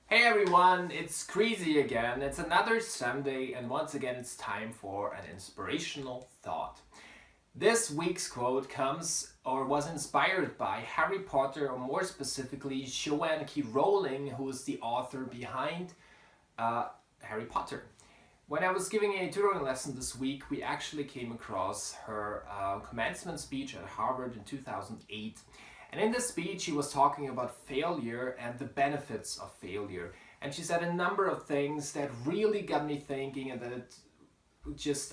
Hey everyone, it's Crazy again. It's another Sunday, and once again, it's time for an inspirational thought. This week's quote comes or was inspired by Harry Potter, or more specifically, Joanne Rowling, who is the author behind Harry Potter. When I was giving a tutoring lesson this week, we actually came across her commencement speech at Harvard in 2008. And in this speech, she was talking about failure and the benefits of failure. And she said a number of things that really got me thinking, and that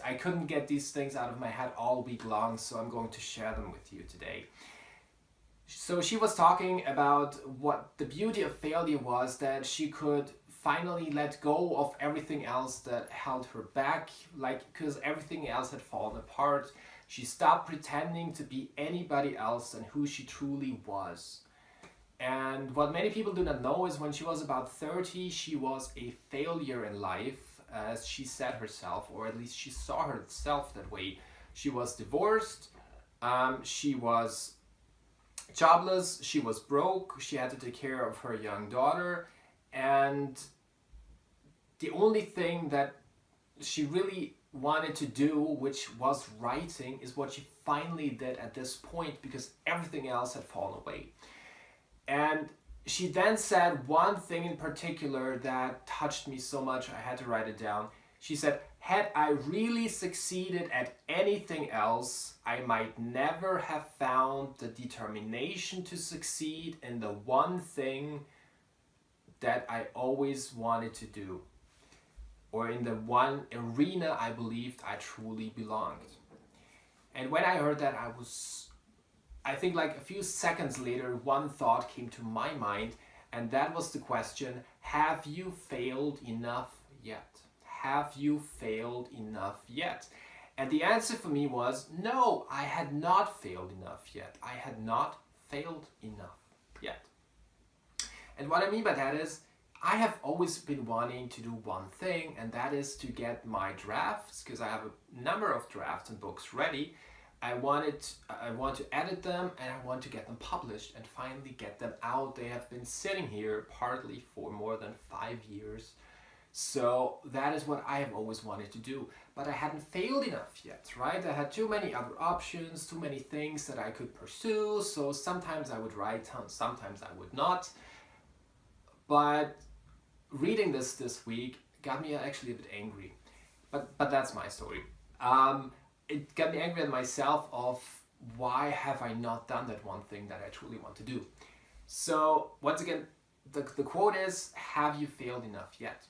I couldn't get these things out of my head all week long, so I'm going to share them with you today. So she was talking about what the beauty of failure was, that she could finally let go of everything else that held her back, because everything else had fallen apart. She stopped pretending to be anybody else than who she truly was. And what many people do not know is when she was about 30, she was a failure in life, as she said herself, or at least she saw herself that way. She was divorced, she was jobless, she was broke, she had to take care of her young daughter, and the only thing that she really wanted to do, which was writing, is what she finally did at this point, because everything else had fallen away. And she then said one thing in particular that touched me so much I had to write it down. She said, "Had I really succeeded at anything else, I might never have found the determination to succeed in the one thing that I always wanted to do, or in the one arena I believed I truly belonged." And when I heard that, I think like a few seconds later, one thought came to my mind, and that was the question, have you failed enough yet? Have you failed enough yet? And the answer for me was, no, I had not failed enough yet. I had not failed enough yet. And what I mean by that is, I have always been wanting to do one thing, and that is to get my drafts, because I have a number of drafts and books ready. I want to edit them, and I want to get them published and finally get them out. They have been sitting here partly for more than 5 years. So that is what I have always wanted to do. But I hadn't failed enough yet, right? I had too many other options, too many things that I could pursue. So sometimes I would write, sometimes I would not. But reading this week got me actually a bit angry. But that's my story. It got me angry at myself of why have I not done that one thing that I truly want to do. So once again, the quote is, have you failed enough yet?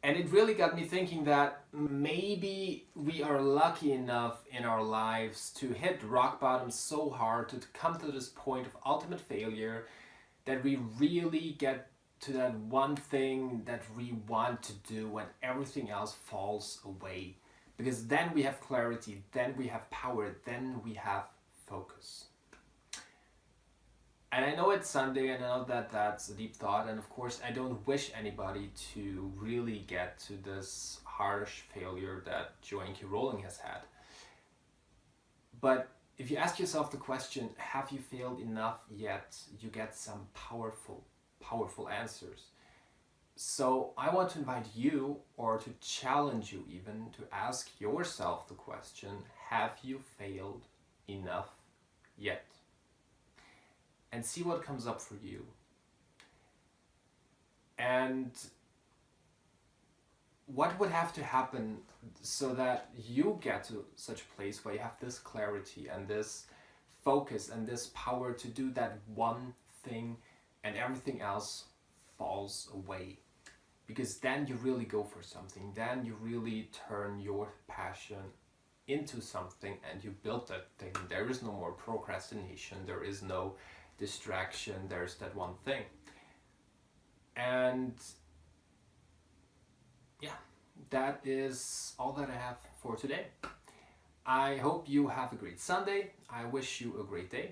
And it really got me thinking that maybe we are lucky enough in our lives to hit rock bottom so hard, to come to this point of ultimate failure, that we really get to that one thing that we want to do when everything else falls away. Because then we have clarity, then we have power, then we have focus. And I know it's Sunday, and I know that that's a deep thought, and of course I don't wish anybody to really get to this harsh failure that Joanne Rowling has had. But if you ask yourself the question, have you failed enough yet, you get some powerful answers. So I want to invite you, or to challenge you even, to ask yourself the question, have you failed enough yet? And see what comes up for you. And what would have to happen so that you get to such a place where you have this clarity and this focus and this power to do that one thing, and everything else falls away? Because then you really go for something, then you really turn your passion into something and you build that thing. There is no more procrastination, there is no distraction, there's that one thing. And yeah, that is all that I have for today. I hope you have a great Sunday. I wish you a great day.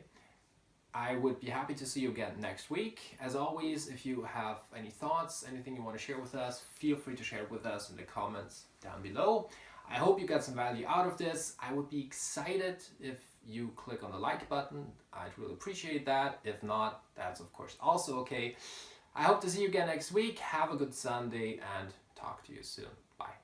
I would be happy to see you again next week. As always, if you have any thoughts, anything you want to share with us, feel free to share it with us in the comments down below. I hope you got some value out of this. I would be excited if you click on the like button. I'd really appreciate that. If not, that's of course also okay. I hope to see you again next week. Have a good Sunday and talk to you soon. Bye.